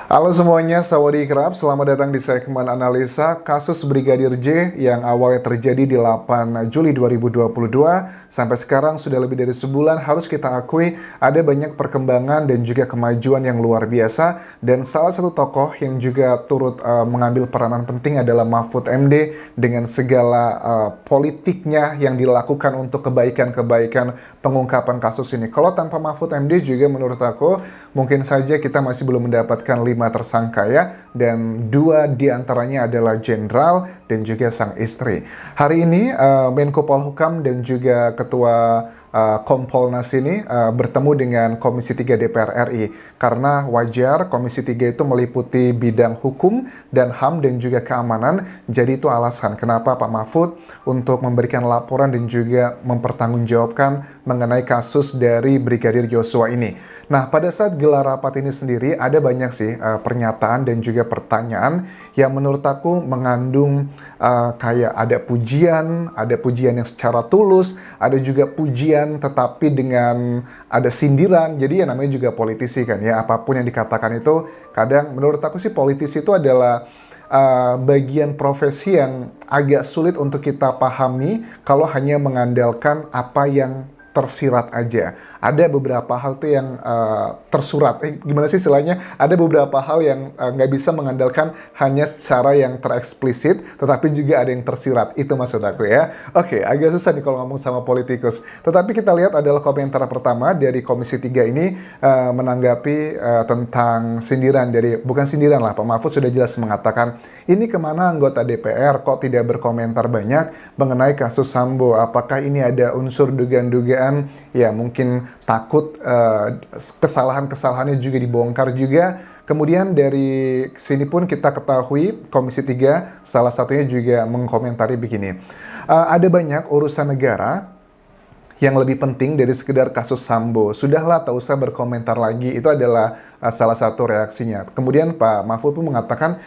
Halo semuanya, Sawadee-krap. Selamat datang di segmen analisa kasus Brigadir J yang awalnya terjadi di 8 Juli 2022. Sampai sekarang sudah lebih dari sebulan, harus kita akui ada banyak perkembangan dan juga kemajuan yang luar biasa. Dan salah satu tokoh yang juga turut mengambil peranan penting adalah Mahfud MD dengan segala politiknya yang dilakukan untuk kebaikan-kebaikan pengungkapan kasus ini. Kalau tanpa Mahfud MD juga menurut aku, mungkin saja kita masih belum mendapatkan 5 tersangka ya, dan 2 diantaranya adalah jenderal dan juga sang istri. Hari ini Menko Polhukam dan juga Ketua Kompolnas ini bertemu dengan Komisi 3 DPR RI karena wajar Komisi 3 itu meliputi bidang hukum dan HAM dan juga keamanan. Jadi itu alasan kenapa Pak Mahfud untuk memberikan laporan dan juga mempertanggungjawabkan mengenai kasus dari Brigadir Yosua ini. Nah, pada saat gelar rapat ini sendiri ada banyak sih pernyataan dan juga pertanyaan yang menurut aku mengandung kayak ada pujian yang secara tulus, ada juga pujian tetapi dengan ada sindiran. Jadi ya namanya juga politisi kan ya, apapun yang dikatakan itu kadang menurut aku sih politisi itu adalah bagian profesi yang agak sulit untuk kita pahami kalau hanya mengandalkan apa yang tersirat aja. Ada beberapa hal tuh yang tersurat. Gimana sih istilahnya? Ada beberapa hal yang nggak bisa mengandalkan hanya secara yang tereksplisit, tetapi juga ada yang tersirat. Itu maksud aku ya. Oke, agak susah nih kalau ngomong sama politikus. Tetapi kita lihat adalah komentar pertama dari Komisi 3 ini menanggapi tentang sindiran dari, bukan sindiran lah, Pak Mahfud sudah jelas mengatakan, ini kemana anggota DPR kok tidak berkomentar banyak mengenai kasus Sambo? Apakah ini ada unsur dugaan-dugaan ya mungkin takut kesalahan-kesalahannya juga dibongkar juga. Kemudian dari sini pun kita ketahui Komisi 3 salah satunya juga mengkomentari begini. Ada banyak urusan negara yang lebih penting dari sekedar kasus Sambo. Sudahlah, tak usah berkomentar lagi. Itu adalah salah satu reaksinya. Kemudian Pak Mahfud pun mengatakan,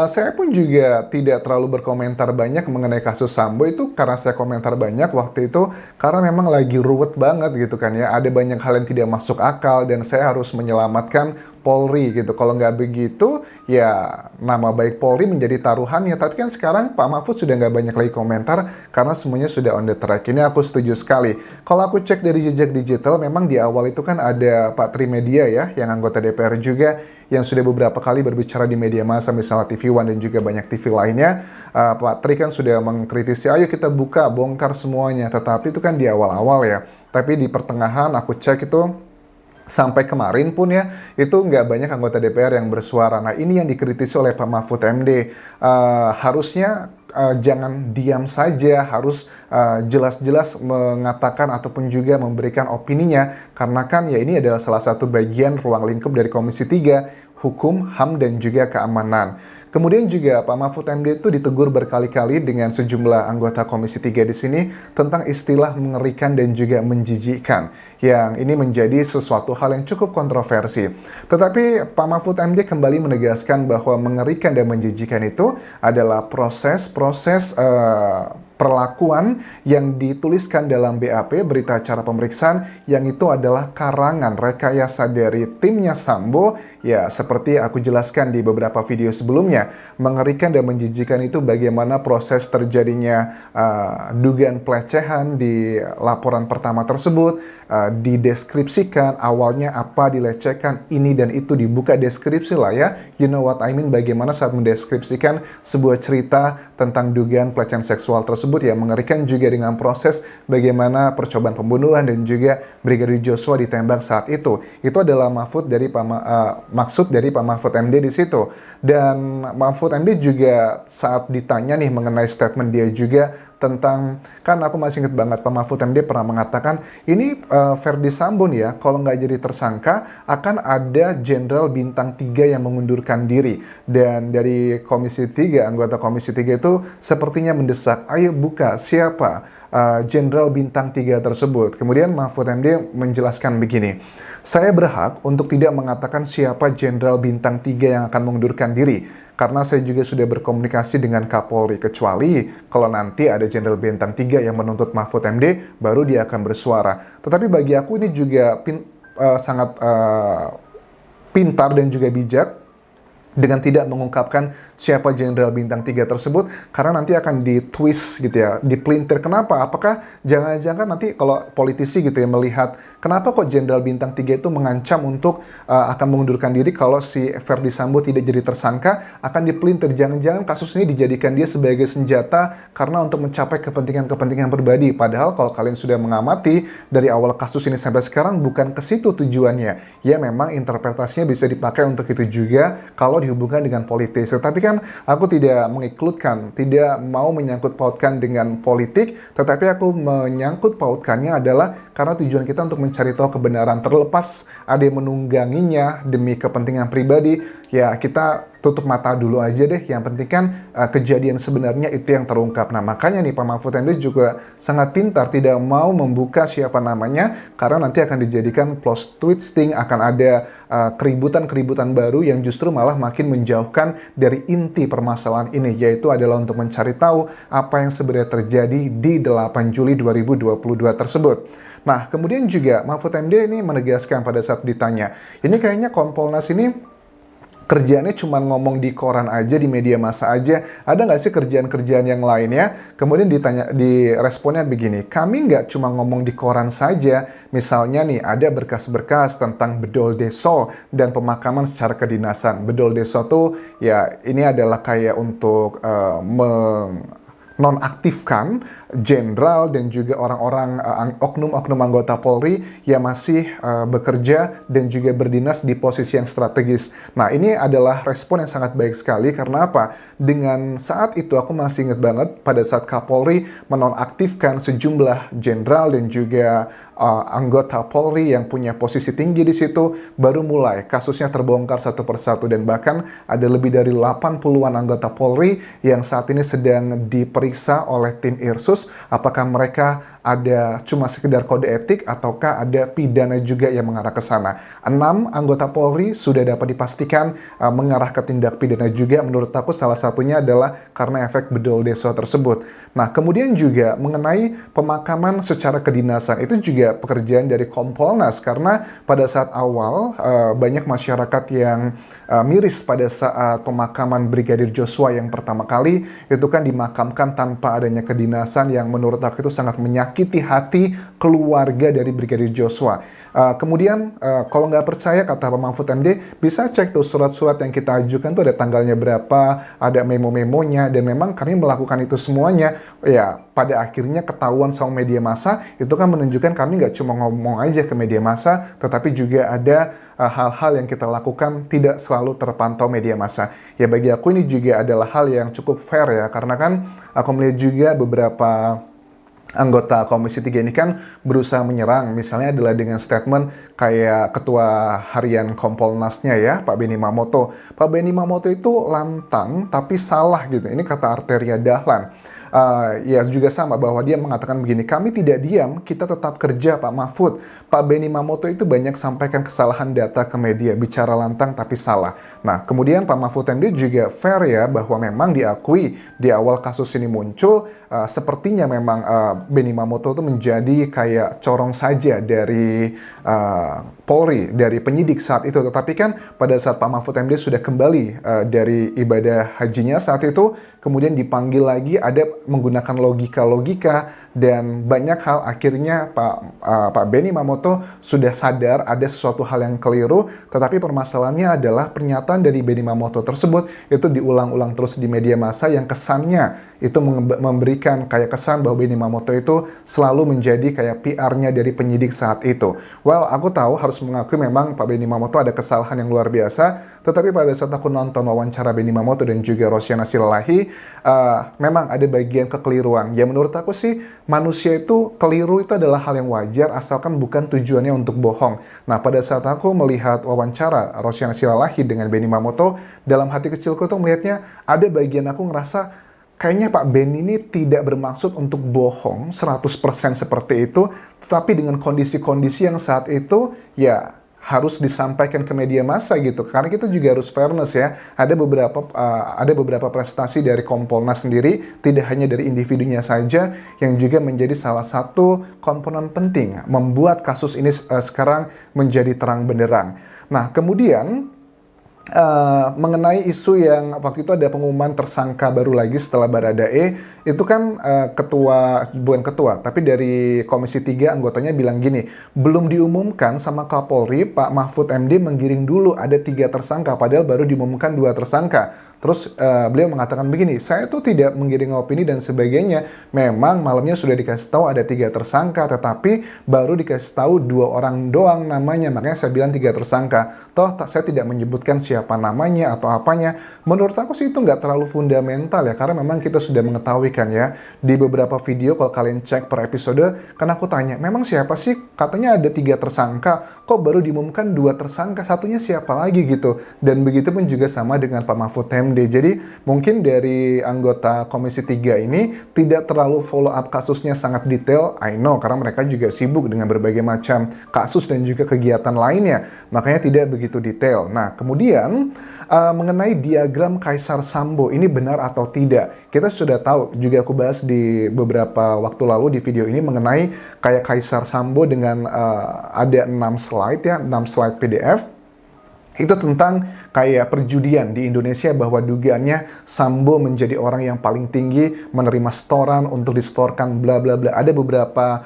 saya pun juga tidak terlalu berkomentar banyak mengenai kasus Sambo. Itu karena saya komentar banyak waktu itu karena memang lagi ruwet banget gitu kan ya. Ada banyak hal yang tidak masuk akal dan saya harus menyelamatkan Polri gitu. Kalau nggak begitu, ya nama baik Polri menjadi taruhannya. Tapi kan sekarang Pak Mahfud sudah nggak banyak lagi komentar karena semuanya sudah on the track. Ini aku setuju sekali. Kalau aku cek dari jejak digital, memang di awal itu kan ada Pak Trimedia ya, yang anggota DPR juga, yang sudah beberapa kali berbicara di media massa, misalnya TV One dan juga banyak TV lainnya. Pak Tri kan sudah mengkritisi, ayo kita buka, bongkar semuanya. Tetapi itu kan di awal-awal ya. Tapi di pertengahan aku cek itu, sampai kemarin pun ya, itu nggak banyak anggota DPR yang bersuara. Nah, ini yang dikritisi oleh Pak Mahfud MD. Harusnya jangan diam saja, harus jelas-jelas mengatakan ataupun juga memberikan opininya. Karena kan ya ini adalah salah satu bagian ruang lingkup dari Komisi 3, Hukum, HAM, dan juga keamanan. Kemudian juga Pak Mahfud MD itu ditegur berkali-kali dengan sejumlah anggota Komisi 3 di sini tentang istilah mengerikan dan juga menjijikkan. Yang ini menjadi sesuatu hal yang cukup kontroversi. Tetapi Pak Mahfud MD kembali menegaskan bahwa mengerikan dan menjijikkan itu adalah proses perlakuan yang dituliskan dalam BAP, berita acara pemeriksaan, yang itu adalah karangan rekayasa dari timnya Sambo. Ya, seperti aku jelaskan di beberapa video sebelumnya, mengerikan dan menjijikan itu bagaimana proses terjadinya dugaan pelecehan di laporan pertama tersebut, dideskripsikan awalnya apa dilecehkan, ini dan itu dibuka deskripsi lah ya. You know what I mean, bagaimana saat mendeskripsikan sebuah cerita tentang dugaan pelecehan seksual tersebut, ya mengerikan juga dengan proses bagaimana percobaan pembunuhan dan juga Brigadir Joshua ditembak saat itu. Itu adalah maksud dari Pak Mahfud MD di situ. Dan Mahfud MD juga saat ditanya nih mengenai statement dia juga tentang, kan aku masih ingat banget Pak Mahfud MD pernah mengatakan, ini Verdi Sambo nih ya, kalau nggak jadi tersangka akan ada Jenderal Bintang 3 yang mengundurkan diri. Dan dari Komisi 3, anggota Komisi 3 itu sepertinya mendesak, ayo buka siapa Jenderal Bintang 3 tersebut. Kemudian Mahfud MD menjelaskan begini, saya berhak untuk tidak mengatakan siapa Jenderal Bintang 3 yang akan mengundurkan diri, karena saya juga sudah berkomunikasi dengan Kapolri, kecuali kalau nanti ada Jenderal Bintang 3 yang menuntut Mahfud MD, baru dia akan bersuara. Tetapi bagi aku ini juga sangat pintar dan juga bijak dengan tidak mengungkapkan siapa Jenderal Bintang 3 tersebut, karena nanti akan ditwist gitu ya, dipelintir. Kenapa? Apakah jangan-jangan nanti kalau politisi gitu ya melihat kenapa kok Jenderal Bintang 3 itu mengancam untuk akan mengundurkan diri kalau si Verdi Sambo tidak jadi tersangka, akan dipelintir. Jangan-jangan kasus ini dijadikan dia sebagai senjata karena untuk mencapai kepentingan-kepentingan pribadi. Padahal kalau kalian sudah mengamati dari awal kasus ini sampai sekarang bukan ke situ tujuannya. Ya memang interpretasinya bisa dipakai untuk itu juga kalau dihubungkan dengan politis. Tetapi kan aku tidak mengikludkan, tidak mau menyangkut pautkan dengan politik, tetapi aku menyangkut pautkannya adalah karena tujuan kita untuk mencari tahu kebenaran. Terlepas ada yang menungganginya demi kepentingan pribadi, ya kita tutup mata dulu aja deh. Yang penting kan kejadian sebenarnya itu yang terungkap. Nah makanya nih Pak Mahfud MD juga sangat pintar tidak mau membuka siapa namanya, karena nanti akan dijadikan plot twisting, akan ada keributan-keributan baru yang justru malah makin menjauhkan dari inti permasalahan ini, yaitu adalah untuk mencari tahu apa yang sebenarnya terjadi di 8 Juli 2022 tersebut. Nah kemudian juga Mahfud MD ini menegaskan pada saat ditanya, ini kayaknya Kompolnas ini kerjaannya cuma ngomong di koran aja, di media massa aja. Ada nggak sih kerjaan-kerjaan yang lainnya? Kemudian responnya begini, kami nggak cuma ngomong di koran saja. Misalnya nih, ada berkas-berkas tentang bedol deso dan pemakaman secara kedinasan. Bedol deso tuh ya ini adalah kayak untuk nonaktifkan jenderal dan juga orang-orang oknum-oknum anggota Polri yang masih bekerja dan juga berdinas di posisi yang strategis. Nah ini adalah respon yang sangat baik sekali, karena apa? Dengan saat itu aku masih ingat banget pada saat Kapolri menonaktifkan sejumlah jenderal dan juga anggota Polri yang punya posisi tinggi di situ, baru mulai kasusnya terbongkar satu persatu, dan bahkan ada lebih dari 80-an anggota Polri yang saat ini sedang diperiksa oleh tim Irsus, apakah mereka ada cuma sekedar kode etik ataukah ada pidana juga yang mengarah ke sana. 6 anggota Polri sudah dapat dipastikan mengarah ke tindak pidana juga. Menurut aku salah satunya adalah karena efek bedol deso tersebut. Nah kemudian juga mengenai pemakaman secara kedinasan, itu juga pekerjaan dari Kompolnas, karena pada saat awal banyak masyarakat yang miris pada saat pemakaman Brigadir Joshua yang pertama kali itu kan dimakamkan tanpa adanya kedinasan, yang menurut aku itu sangat menyakiti hati keluarga dari Brigadir Joshua. Kemudian kalau nggak percaya kata Pak Mahfud MD, bisa cek tuh surat-surat yang kita ajukan tuh ada tanggalnya berapa, ada memo-memonya, dan memang kami melakukan itu semuanya. Ya pada akhirnya ketahuan sama media massa, itu kan menunjukkan kami nggak cuma ngomong aja ke media massa, tetapi juga ada hal-hal yang kita lakukan tidak selalu terpantau media massa. Ya bagi aku ini juga adalah hal yang cukup fair ya, karena kan aku melihat juga beberapa anggota Komisi 3 ini kan berusaha menyerang, misalnya adalah dengan statement kayak Ketua Harian Kompolnasnya ya, Pak Benny Mamoto. Pak Benny Mamoto itu lantang tapi salah gitu, ini kata Arteria Dahlan. Ya juga sama bahwa dia mengatakan begini, kami tidak diam, kita tetap kerja Pak Mahfud. Pak Benny Mamoto itu banyak sampaikan kesalahan data ke media, bicara lantang tapi salah. Nah kemudian Pak Mahfud MD juga fair ya, bahwa memang diakui di awal kasus ini muncul, sepertinya memang Benny Mamoto itu menjadi kayak corong saja dari Polri, dari penyidik saat itu. Tetapi kan pada saat Pak Mahfud MD sudah kembali dari ibadah hajinya saat itu, kemudian dipanggil lagi, ada menggunakan logika-logika dan banyak hal, akhirnya Pak Benny Mamoto sudah sadar ada sesuatu hal yang keliru. Tetapi permasalahannya adalah pernyataan dari Benny Mamoto tersebut itu diulang-ulang terus di media massa, yang kesannya itu memberikan kayak kesan bahwa Benny Mamoto itu selalu menjadi kayak PR-nya dari penyidik saat itu. Well, aku tahu harus mengakui memang Pak Benny Mamoto ada kesalahan yang luar biasa, tetapi pada saat aku nonton wawancara Benny Mamoto dan juga Rosyana Silalahi, memang ada bagian kekeliruan. Ya menurut aku sih, manusia itu keliru itu adalah hal yang wajar, asalkan bukan tujuannya untuk bohong. Nah pada saat aku melihat wawancara Rosyana Silalahi dengan Benny Mamoto, dalam hati kecilku tuh melihatnya ada bagian aku ngerasa kayaknya Pak Benny ini tidak bermaksud untuk bohong 100% seperti itu, tetapi dengan kondisi-kondisi yang saat itu ya harus disampaikan ke media massa gitu. Karena kita juga harus fairness ya. Ada beberapa prestasi dari Kompolnas sendiri, tidak hanya dari individunya saja, yang juga menjadi salah satu komponen penting membuat kasus ini sekarang menjadi terang benderang. Nah, kemudian mengenai isu yang waktu itu ada pengumuman tersangka baru lagi setelah Baradae, itu kan bukan ketua, tapi dari Komisi 3 anggotanya bilang gini, belum diumumkan sama Kapolri, Pak Mahfud MD menggiring dulu ada 3 tersangka, padahal baru diumumkan 2 tersangka. Terus beliau mengatakan begini, saya tuh tidak menggiring opini dan sebagainya, memang malamnya sudah dikasih tahu ada 3 tersangka, tetapi baru dikasih tahu 2 orang doang namanya, makanya saya bilang 3 tersangka. Toh saya tidak menyebutkan siapa namanya atau apanya. Menurut aku sih itu nggak terlalu fundamental ya, karena memang kita sudah mengetahui kan ya, di beberapa video kalau kalian cek per episode, kan aku tanya, memang siapa sih? Katanya ada 3 tersangka, kok baru diumumkan 2 tersangka, satunya siapa lagi gitu. Dan begitu pun juga sama dengan Pak Mahfud MD. Jadi mungkin dari anggota Komisi 3 ini tidak terlalu follow up kasusnya sangat detail, I know, karena mereka juga sibuk dengan berbagai macam kasus dan juga kegiatan lainnya, makanya tidak begitu detail. Nah, kemudian mengenai diagram Kaisar Sambo, ini benar atau tidak? Kita sudah tahu, juga aku bahas di beberapa waktu lalu di video ini mengenai kayak Kaisar Sambo dengan ada 6 slide ya, 6 slide PDF. Itu tentang kayak perjudian di Indonesia, bahwa dugaannya Sambo menjadi orang yang paling tinggi menerima setoran untuk distorkan bla bla bla. Ada beberapa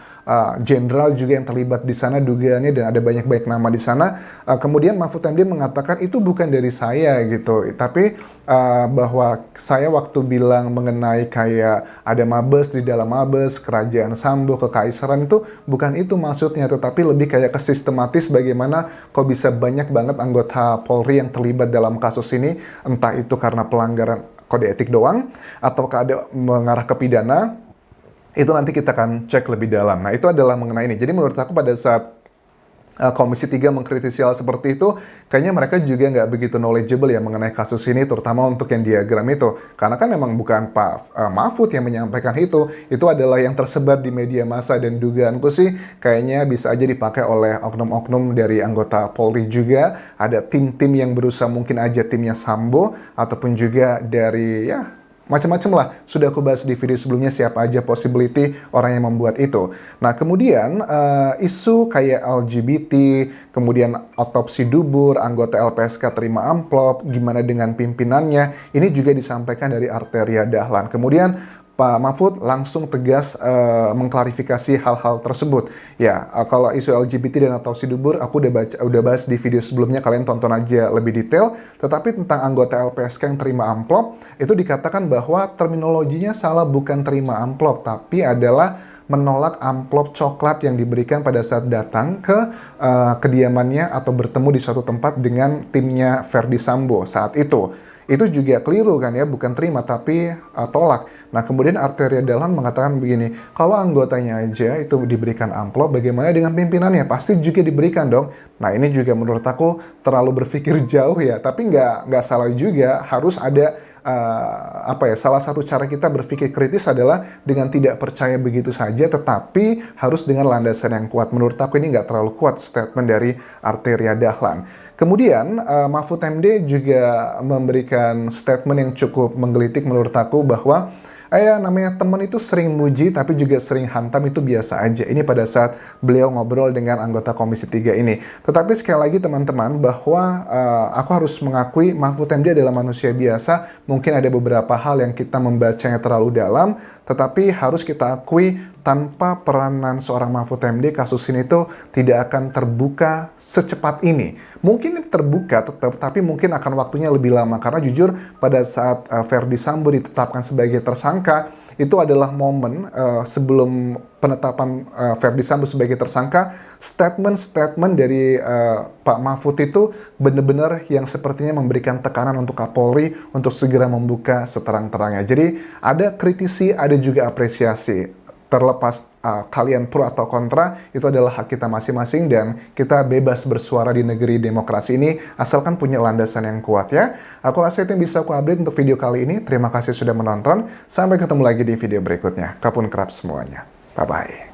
jenderal juga yang terlibat di sana dugaannya, dan ada banyak nama di sana. Kemudian Mahfud MD mengatakan itu bukan dari saya gitu, tapi bahwa saya waktu bilang mengenai kayak ada Mabes, di dalam Mabes, kerajaan Sambo, kekaisaran, itu bukan itu maksudnya, tetapi lebih kayak kesistematis bagaimana kok bisa banyak banget anggota Polri yang terlibat dalam kasus ini, entah itu karena pelanggaran kode etik doang, atau ada mengarah ke pidana. Itu nanti kita akan cek lebih dalam. Nah, itu adalah mengenai ini. Jadi menurut aku pada saat Komisi 3 mengkritisi hal seperti itu, kayaknya mereka juga nggak begitu knowledgeable ya mengenai kasus ini, terutama untuk yang diagram itu. Karena kan memang bukan Pak Mahfud yang menyampaikan itu adalah yang tersebar di media massa, dan dugaanku sih kayaknya bisa aja dipakai oleh oknum-oknum dari anggota Polri juga. Ada tim-tim yang berusaha, mungkin aja timnya Sambo, ataupun juga dari ya macam-macam lah. Sudah aku bahas di video sebelumnya siapa aja possibility orang yang membuat itu. Nah, kemudian isu kayak LGBT, kemudian otopsi dubur, anggota LPSK terima amplop, gimana dengan pimpinannya, ini juga disampaikan dari Arteria Dahlan. Kemudian Pak Mahfud langsung tegas mengklarifikasi hal-hal tersebut. Ya, kalau isu LGBT dan otopsi dubur aku udah bahas di video sebelumnya, kalian tonton aja lebih detail. Tetapi tentang anggota LPSK yang terima amplop, itu dikatakan bahwa terminologinya salah, bukan terima amplop, tapi adalah menolak amplop coklat yang diberikan pada saat datang ke kediamannya atau bertemu di suatu tempat dengan timnya Verdi Sambo saat itu. Itu juga keliru kan ya, bukan terima tapi tolak. Nah, kemudian Arteria Dahlan mengatakan begini, kalau anggotanya aja itu diberikan amplop, bagaimana dengan pimpinannya? Pasti juga diberikan dong. Nah, ini juga menurut aku terlalu berpikir jauh ya, tapi nggak salah juga, harus ada salah satu cara kita berpikir kritis adalah dengan tidak percaya begitu saja, tetapi harus dengan landasan yang kuat. Menurut aku ini nggak terlalu kuat statement dari Arteria Dahlan. Kemudian Mahfud MD juga memberikan statement yang cukup menggelitik menurut aku, bahwa namanya teman itu sering muji tapi juga sering hantam, itu biasa aja. Ini pada saat beliau ngobrol dengan anggota Komisi 3 ini. Tetapi sekali lagi teman-teman, bahwa aku harus mengakui Mahfud MD adalah manusia biasa. Mungkin ada beberapa hal yang kita membacanya terlalu dalam, tetapi harus kita akui tanpa peranan seorang Mahfud MD, kasus ini tuh tidak akan terbuka secepat ini. Mungkin terbuka tetap, tapi mungkin akan waktunya lebih lama. Karena jujur pada saat Verdi Sambo ditetapkan sebagai tersangka, itu adalah momen sebelum penetapan Verdi Sambo sebagai tersangka, statement-statement dari Pak Mahfud itu benar-benar yang sepertinya memberikan tekanan untuk Kapolri untuk segera membuka seterang-terangnya. Jadi ada kritisi, ada juga apresiasi. Terlepas kalian pro atau kontra, itu adalah hak kita masing-masing, dan kita bebas bersuara di negeri demokrasi ini asalkan punya landasan yang kuat ya. Aku rasa itu yang bisa aku update untuk video kali ini. Terima kasih sudah menonton. Sampai ketemu lagi di video berikutnya. Kapun kerap semuanya. Bye-bye.